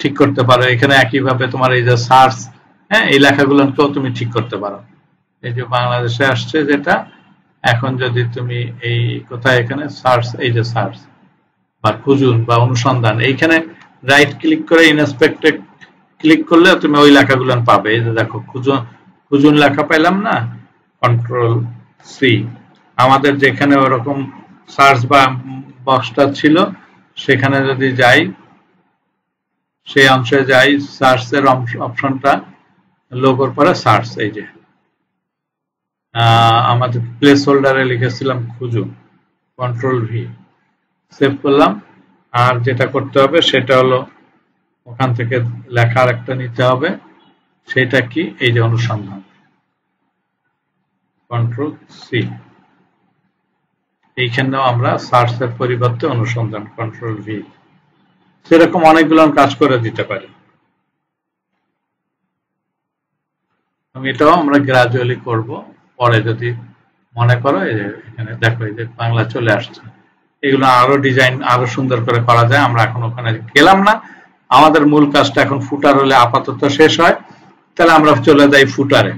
S1: ঠিক করতে পারো। এখানে একইভাবে তোমার এই যে সার্চ, হ্যাঁ, এই লেখাগুলোকেও তুমি ঠিক করতে পারো। এই যে বাংলাদেশে আসছে যেটা, এখন যদি তুমি এই কোথায় এখানে সার্চ, এই যে সার্চ বা খুঁজুন বা অনুসন্ধান, এইখানে রাইট ক্লিক করে ইনস্পেক্টে ক্লিক করলে তুমি ওই লেখাগুলো পাবে। এই যে দেখো খুঁজুন লেখা পেলাম না, কন্ট্রোল সি। আমাদের যেখানে ওরকম সার্চ বা বক্সটা ছিল সেখানে যদি যাই, সেই অংশে যাই, সার্চের অপশনটা লোগোর পরে সার্চ, এই যে আমাদের প্লেস হোল্ডারে লিখেছিলাম খুঁজুন, কন্ট্রোল ভি, সেভ করলাম। আর যেটা করতে হবে সেটা হলো ওখান থেকে লেখার একটা নিতে হবে, সেটা কি, এই যে অনুসন্ধান, কন্ট্রোল সি। এইখানেও আমরা সার্চের পরিবর্তে অনুসন্ধান, কন্ট্রোল ভি। সেরকম অনেকগুলো কাজ করে দিতে পারি। এটাও আমরা গ্রাজুয়ালি করব, পরে যদি মনে করো। এই যে এখানে দেখো, এই যে বাংলা চলে আসছে। এগুলো আরো ডিজাইন আরো সুন্দর করে করা যায়। আমরা এখন ওখানে গেলাম না, আমাদের মূল কাজটা এখন ফুটার হলে আপাতত শেষ হয়। তাহলে আমরা চলে যাই ফুটারে।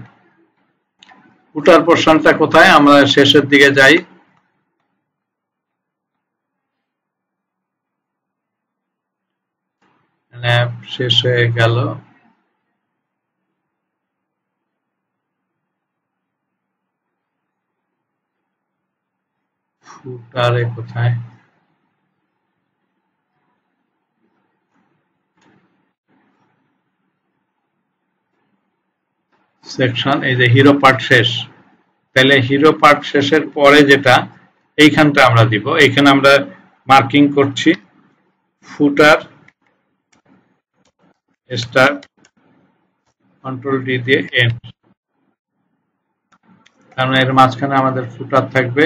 S1: ফুটার পোর্শনটা কোথায়, আমরা শেষের দিকে যাই। শেষ হয়ে গেল। ফুটারে কোথায়, সেকশন, এই যে হিরো পার্ট শেষ। তাহলে হিরো পার্ট শেষের পরে যেটা এইখানটা আমরা দিব, এইখানে আমরা মার্কিং করছি ফুটার স্টার্ট, কন্ট্রোল ডি দিয়ে এন্ড, কারণ এর মাঝখানে আমাদের ফুটার থাকবে।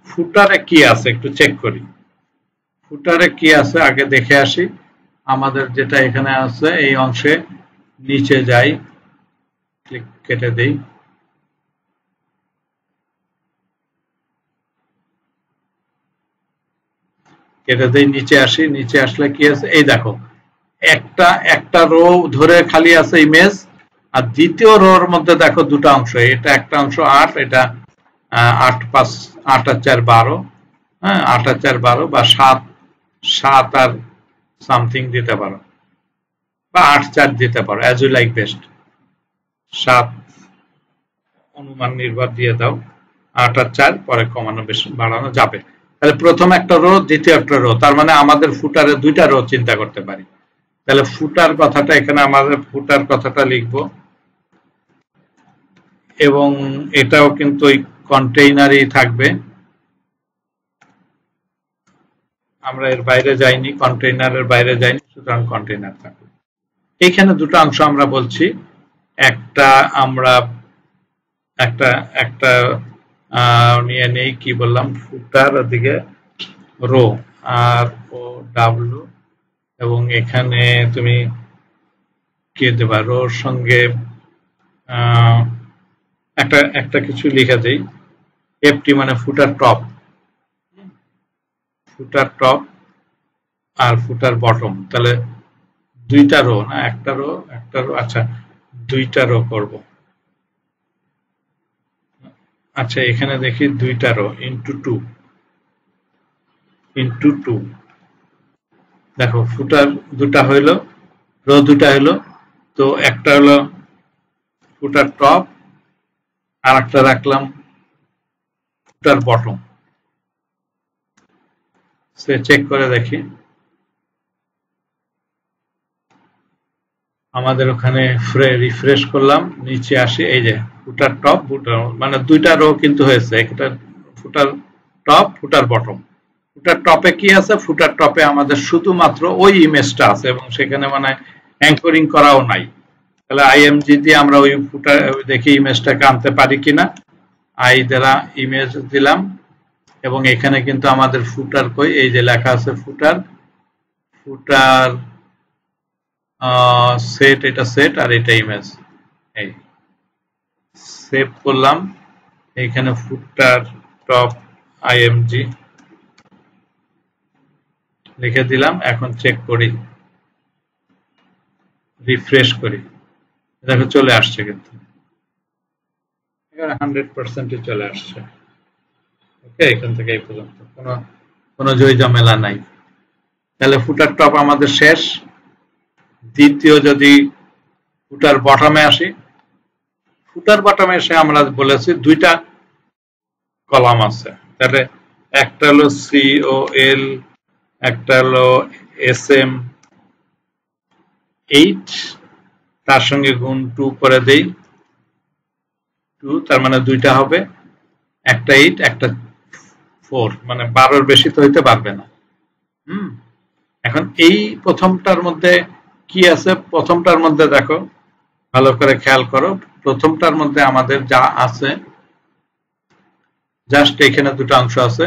S1: ফুটারে কি আছে একটু চেক করি, ফুটারে কি আছে আগে দেখে আসি। আমাদের যেটা এখানে আছে এই অংশে নিচে যাই, ক্লিক কেটে দেই, নিচে আসি। নিচে আসলে কি আছে, এই দেখো একটা রো ধরে খালি আছে ইমেজ, আর দ্বিতীয় রোর মধ্যে দেখো দুটো অংশ, এটা একটা অংশ 8, এটা 8 আর 4 12, হ্যাঁ 8 আর 4 12 বা 7 আর সামথিং দিতে পারো, বা 8 4 দিতে পারো, অ্যাজ ইউ লাইক বেস্ট। 7 অনুমান নির্ভর দিয়ে দাও, 8 আর 4 পরে কমানো বেশি বাড়ানো যাবে। তাহলে প্রথম একটা রো, দ্বিতীয় একটা রো, তার মানে আমাদের ফুটারে দুইটা রো চিন্তা করতে পারি। তাহলে ফুটার কথাটা এখানে আমাদের ফুটার কথাটা লিখব, এবং এটাও কিন্তু ওই কন্টেইনারই থাকবে। আমরা এর বাইরে যাইনি, কন্টেইনারের বাইরে যাইনি, সুতরাং কন্টেইনার থাকবে। এইখানে দুটো অংশ আমরা বলছি, একটা আমরা একটা নিয়ে নেই, কি বললাম, ফুটার ওদিকে রো, আর ও ডাব্লিউ, এবং এখানে তুমি কে দেবা, রোর সঙ্গে একটা কিছু লিখে দেই, এফটি মানে ফুটার টপ, আর ফুটার বটম। তাহলে দুইটা রো না, একটা রো, আচ্ছা দুইটা রো করব। আচ্ছা এখানে দেখি দুইটা রো ইন্টু 2, দেখো ফুটার দুটা হইলো, রো দুটা হইলো। তো একটা হলো ফুটার টপ, আর একটা রাখলাম ফুটার বটম, সে চেক করে দেখি আমাদের ওখানে রিফ্রেশ করলাম, নিচে আসি, এই যে ফুটার টপ ফুটার মানে দুইটা রো কিন্তু হয়েছে, একটা ফুটার টপ ফুটার বটম। ফুটার টপে কি আছে, ফুটার টপে আমাদের শুধুমাত্র ওই ইমেজটা আছে এবং সেখানে মানে অ্যাঙ্করিং করাও নাই। তাহলে আইএমজি দিয়ে আমরা ওই ফুটার দেখি ইমেজটাকে আনতে পারি কিনা। আই দ্বারা ইমেজ দিলাম এবং এখানে কিন্তু আমাদের ফুটার কই, এই যে লেখা আছে ফুটার, ফুটার সেট, এটা সেট আর এটা ইমেজ। এই সেভ করলাম, এইখানে ফুটার টপ আইএমজি লিখে দিলাম। এখন চেক করি, রিফ্রেশ করি, দেখো চলে আসছে, কিন্তু 100% চলে আসছে। ওকে, এখান থেকে এই পর্যন্ত কোনো জয় ঝামেলা নাই। তাহলে ফুটার টপ আমাদের শেষ। দ্বিতীয় যদি ফুটার বটমে আসি, ফুটার বটমে এসে আমরা বলেছি দুইটা কলাম আছে, তাহলে একটা হলো COL, একটা হলো SM8, তার সঙ্গে গুণ 2 করে দেই, 2 তার মানে দুইটা হবে, একটা 8 একটা 4, মানে 12-র বেশি তো হইতে পারবে না। এখন এই প্রথমটার মধ্যে কি আছে, প্রথমটার মধ্যে দেখো ভালো করে খেয়াল করো, প্রথমটার মধ্যে আমাদের যা আছে জাস্ট এখানে দুটো অংশ আছে,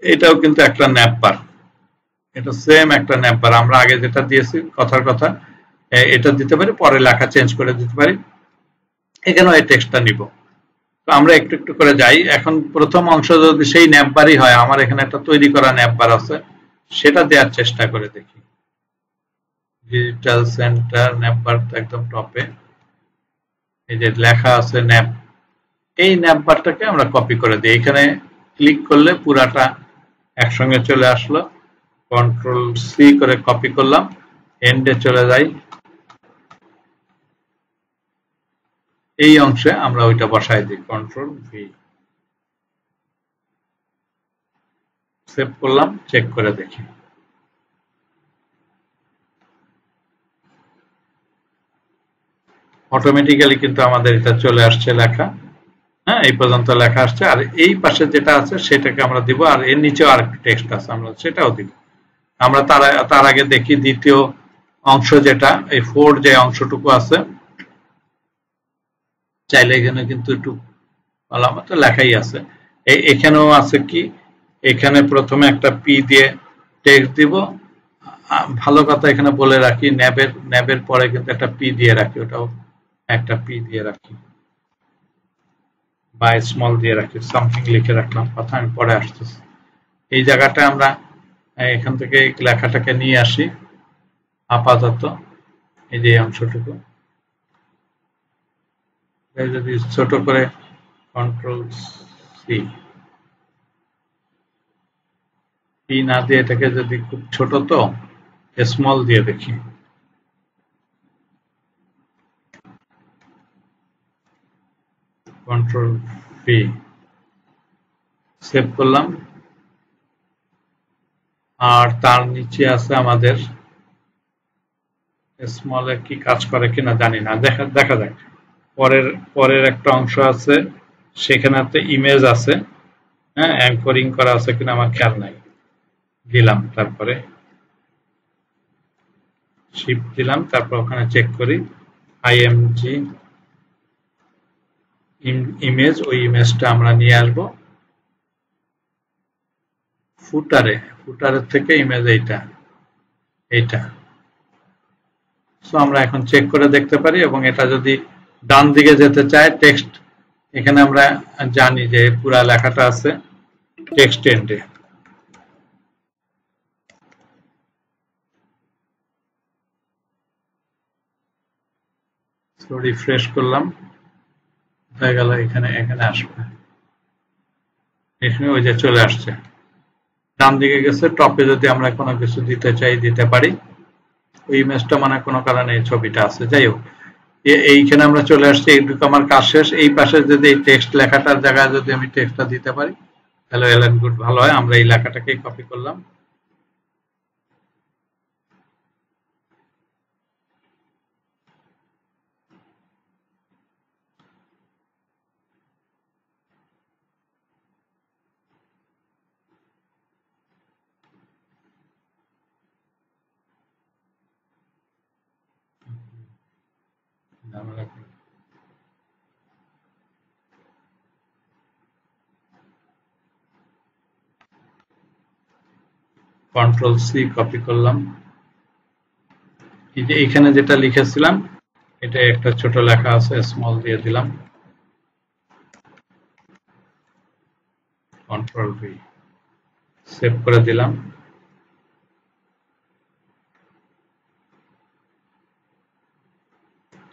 S1: এটাও কিন্তু একটা ন্যাপবার, এটা সেম একটা ন্যাপবার। আমরা আগে যেটা দিয়েছি কথার কথা, এটা দিতে পারি, পরে লেখা চেঞ্জ করে দিতে পারি, এখানেও এই টেক্সটটা নিব। তো আমরা একটু একটু করে যাই। এখন প্রথম অংশ যদি সেই ন্যাপবারই হয়, আমার এখানে একটা তৈরি করা ন্যাপবার আছে, সেটা দেওয়ার চেষ্টা করে দেখি। ডিজিটাল সেন্টার ন্যাপবার একদম টপে, এই যে লেখা আছে ন্যাপ, এই ন্যাপবারটাকে আমরা কপি করে দিই। এখানে ক্লিক করলে পুরাটা একসঙ্গে চলে আসলো, Ctrl+C করে কপি করলাম, এন্ডে চলে যাই, এই অংশে আমরা ওইটা বসাই দিই, Ctrl+V, সেভ করলাম, চেক করে দেখি। অটোমেটিক্যালি কিন্তু আমাদের এটা চলে আসছে লেখা, হ্যাঁ, এই পর্যন্ত লেখা আসছে। আর এই পাশে যেটা আছে সেটাকে আমরা দিব, আর এর নিচেও আর টেক্সট আছে, আমরা সেটাও দিব। আমরা তার আগে দেখি দ্বিতীয় অংশ যেটা, এই 4 যে অংশটুকু আছে, চাইলে এখানে কিন্তু একটু আলামত লেখাই আছে, এখানেও আছে কি, এখানে প্রথমে একটা পি দিয়ে টেক্সট দিব। ভালো কথা এখানে বলে রাখি, ন্যাবের পরে কিন্তু একটা পি দিয়ে রাখি, ওটাও একটা পি দিয়ে রাখি বা স্মল দিয়ে রাখি, সামথিং লিখে রাখলাম, কথা আমি পরে আসতেছি। এই জায়গাটা আমরা এখান থেকে লেখাটাকে নিয়ে আসি আপাতত, এই যে অংশটুকু যদি ছোট করে Ctrl+C, পি না দিয়ে এটাকে যদি খুব ছোট তো স্মল দিয়ে দেখি, Ctrl+V, সেভ করলাম। আর তার নিচে আছে আমাদের স্মলে কি কাজ করে কিনা জানি না, দেখা যাক। পরের একটা অংশ আছে, সেখানে ইমেজ আছে, হ্যাঁ, অ্যাঙ্করিং করা আছে কিনা আমার খেয়াল নাই, দিলাম, তারপরে শিফট দিলাম, তারপর ওখানে চেক করি আইএমজি ইমেজ, ওই ইমেজটা আমরা নিয়ে আসব ফুটারের থেকে ইমেজ এইটা। সো আমরা এখন চেক করে দেখতে পারি, এবং এটা যদি ডান দিকে যেতে চায় টেক্সট, এখানে আমরা জানি যে পুরা লেখাটা আছে টেক্সট এন্ডে। রিফ্রেশ করলাম, হয়ে গেল, এখানে আসবে, এখানে ওই যে চলে আসছে, ডান দিকে গেছে। টপে যদি আমরা কোনো কিছু দিতে চাই দিতে পারি, ওই ইমেজটা মানে কোনো কারণে এই ছবিটা আছে, যাই হোক। এইখানে আমরা চলে আসছি, এইটুকু আমার কাজ শেষ। এই পাশে যদি এই টেক্সট লেখাটার জায়গায় যদি আমি টেক্সটটা দিতে পারি তাহলে ওয়েল এন্ড গুড, ভালো হয়। আমরা এই লেখাটাকেই কপি করলাম, কন্ট্রোল সি কপি করলাম। এই যে এইখানে যেটা লিখেছিলাম এটা একটা ছোট লেখা আছে, স্মল দিয়ে দিলাম, কন্ট্রোল ভি, সেভ করে দিলাম।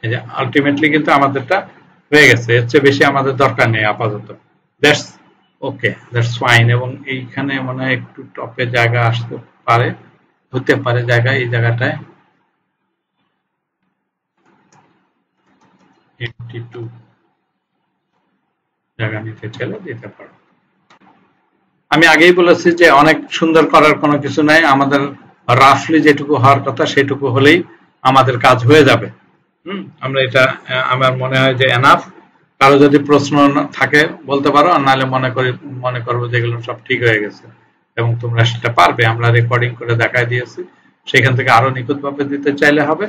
S1: এই যে আলটিমেটলি কিন্তু আমাদেরটা হয়ে গেছে, এর চেয়ে বেশি আমাদের দরকার নেই আপাতত। That's okay, that's fine. এবং এইখানে মনে হয় একটু টপে জায়গা আসতে পারে, হতে পারে জায়গা, এই জায়গাটায় 82 জায়গা নিতে চাইলে দিতে পারো। আমি আগেই বলেছি যে অনেক সুন্দর করার কোনো কিছু নাই, আমাদের রাফলি যেটুকু হওয়ার কথা সেটুকু হলেই আমাদের কাজ হয়ে যাবে। আমরা এটা, আমার মনে হয় যে এনাফ। কারো যদি প্রশ্ন থাকে বলতে পারো, আর নাহলে মনে করবো যেগুলো সব ঠিক হয়ে গেছে এবং তোমরা সেটা পারবে। আমরা রেকর্ডিং করে দেখাই দিয়েছি, সেখান থেকে আরো নিখুঁতভাবে দিতে চাইলে হবে।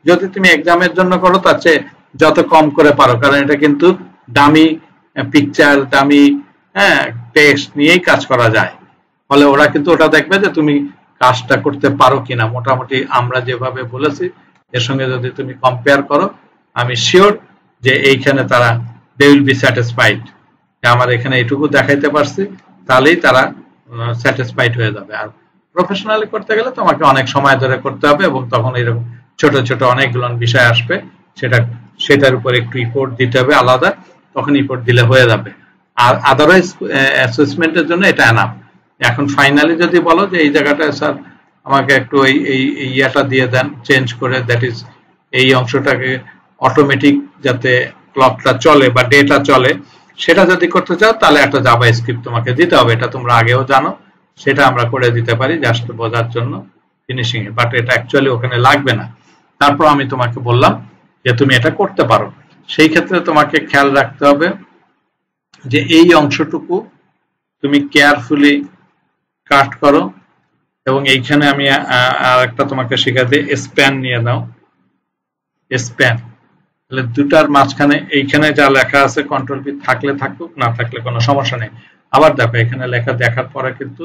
S1: যদি তুমি এক্সামের জন্য করো তার চেয়ে যত কম করে পারো, কারণ এটা কিন্তু দামি পিকচার, দামি টেক্সট নিয়েই কাজ করা যায়। ফলে ওরা কিন্তু ওটা দেখবে যে তুমি কাজটা করতে পারো কিনা। মোটামুটি আমরা যেভাবে বলেছি এর সঙ্গে যদি তুমি কম্পেয়ার করো, আমি শিওর যে এইখানে তারা দে উইল বি স্যাটিসফাইড, যে আমার এখানে এইটুকু দেখাইতে পারছি, তাহলেই তারা স্যাটিসফাইড হয়ে যাবে। আর প্রফেশনালি করতে গেলে তোমাকে অনেক সময় ধরে করতে হবে, এবং তখন এরকম ছোট ছোট অনেকগুলো বিষয় আসবে, সেটার উপর একটু ইফোর্ট দিতে হবে আলাদা, তখন ইফোর্ট দিলে হয়ে যাবে। আর আদারওয়াইজ অ্যাসেসমেন্টের জন্য এটা এনাফ। এখন ফাইনালি যদি বলো যে এই জায়গাটায় স্যার আমাকে একটু এই ইয়াটা দিয়ে দেন চেঞ্জ করে, দ্যাট ইজ এই অংশটাকে অটোমেটিক যাতে ক্লকটা চলে বা ডেটা চলে, সেটা যদি করতে চাও তাহলে একটা জাভা স্ক্রিপ্ট তোমাকে দিতে হবে। এটা তোমরা আগেও জানো, সেটা আমরা করে দিতে পারি জাস্ট বোঝার জন্য ফিনিশিং এ, বাট এটা অ্যাকচুয়ালি ওখানে লাগবে না। তারপর আমি তোমাকে বললাম যে তুমি এটা করতে পারো। সেই ক্ষেত্রে তোমাকে খেয়াল রাখতে হবে যে এই অংশটুকু তুমি কেয়ারফুলি কাট করো, এবং এইখানে আমি আর একটা তোমাকে শেখা দিই, স্প্যান নিয়ে নাও। স্প্যান তাহলে দুটার মাঝখানে এইখানে যা লেখা আছে কন্ট্রোল পি থাকলে থাকুক, না থাকলে কোনো সমস্যা নেই। আবার দেখো এখানে লেখা দেখার পরে কিন্তু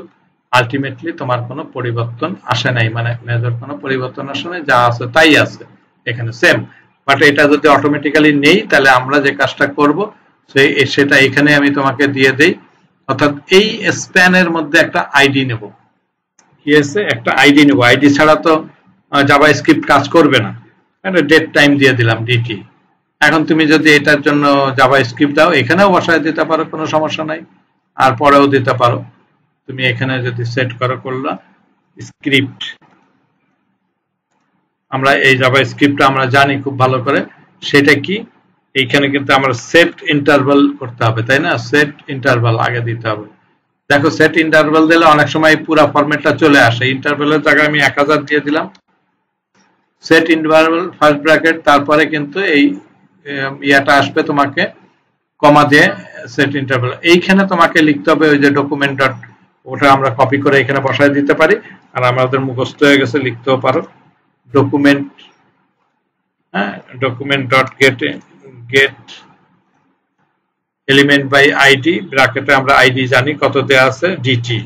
S1: আলটিমেটলি তোমার কোনো পরিবর্তন আসে নাই, মানে মেজর কোনো পরিবর্তন আসে নাই, যা আছে তাই আছে এখানে সেম। বাট এটা যদি অটোমেটিক্যালি নেই, তাহলে আমরা যে কাজটা করব সেটা এখানে আমি তোমাকে দিয়ে দেই। অর্থাৎ এই স্প্যানের মধ্যে একটা আইডি নেব, কি আছে, একটা আইডি নেব। আইডি ছাড়া তো জাভা স্ক্রিপ্ট কাজ করবে না। ডেট টাইম দিয়ে দিলাম ডিটি। এখন তুমি যদি এটার জন্য জাভা স্ক্রিপ্ট দাও, এখানেও বসায় দিতে পারো, কোনো সমস্যা নাই, আর পরেও দিতে পারো। তুমি এখানে যদি সেট করলা স্ক্রিপ্ট, আমরা এই জাভা স্ক্রিপ্টটা আমরা জানি খুব ভালো করে, সেটা কি এইখানে কিন্তু আমরা সেট ইন্টারভাল করতে হবে, তাই না? সেট ইন্টারভাল আগে দিতে হবে। দেখো সেট ইন্টারভাল দিলে অনেক সময় পুরো ফরম্যাটটা চলে আসে। ইন্টারভালের জায়গায় আমি 1000 দিয়ে দিলাম, সেট ইন্টারভাল ফার্স্ট ব্র্যাকেট, তারপরে কিন্তু এই ইয়াটা আসবে, তোমাকে কমা দিয়ে সেট ইন্টারভাল। এইখানে তোমাকে লিখতে হবে ওই যে ডকুমেন্ট ডট, ওটা আমরা কপি করে এখানে বসায় দিতে পারি, আর আমাদের মুখস্থ হয়ে গেছে, লিখতেও পারো document, document dot get element by ID, ব্র্যাকেটে আমরা আইডি জানি কত দেয়া আছে, ডিটি।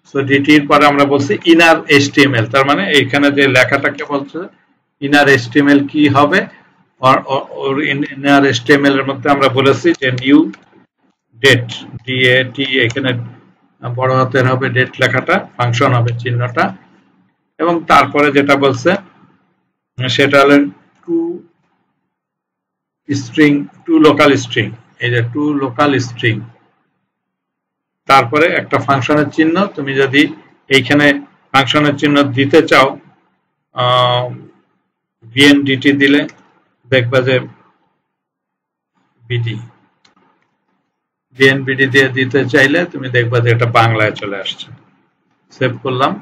S1: সো ডিটির পরে আমরা বলছি ইনার এইচটিএমএল, তার মানে এইখানে যে লেখাটাকে বলছে ইনার এইচটিএমএল কি হবে, ওর ইনার এইচটিএমএল এর মধ্যে আমরা বলেছি যে নিউ ডেট, ডিএটি, এখানে বড় হাতের হবে ডেট লেখাটা, ফাংশন হবে চিহ্নটা, এবং তারপরে যেটা বলছে সেটা হলো to string, to local string, এই যে টু লোকাল স্ট্রিং, তারপরে একটা ফাংশনের চিহ্ন। তুমি যদি এইখানে ফাংশনের চিহ্ন দিতে চাও, ভিএনডিটি দিলে দেখবা যে বিডি ডিএনবিডি দিয়ে দিতে চাইলে তুমি দেখবা যে এটা বাংলায় চলে আসছে। সেভ করলাম।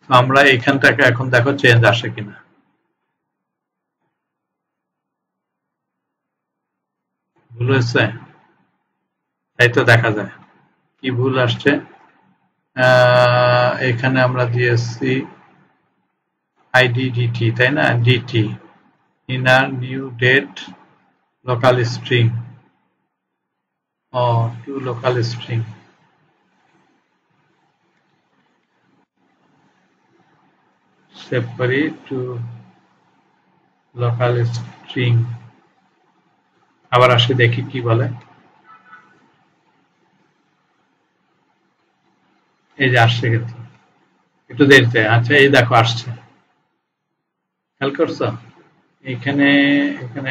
S1: আমরা এইখান থেকে এখন দেখো চেঞ্জ আসে কিনা। ভুল হয়েছে? তাই তো দেখা যায়। কি ভুল আসছে? এখানে আমরা দিয়েছি আইডিডিটি, তাই না? DT inner new date local string to local string. Save করি টু লোকাল স্ট্রিং। আবার আসে দেখি কি বলে। এই যে আসছে, কিন্তু একটু দেরিতে। আচ্ছা এই দেখো আসছে, খেয়াল করছো? এখানে এখানে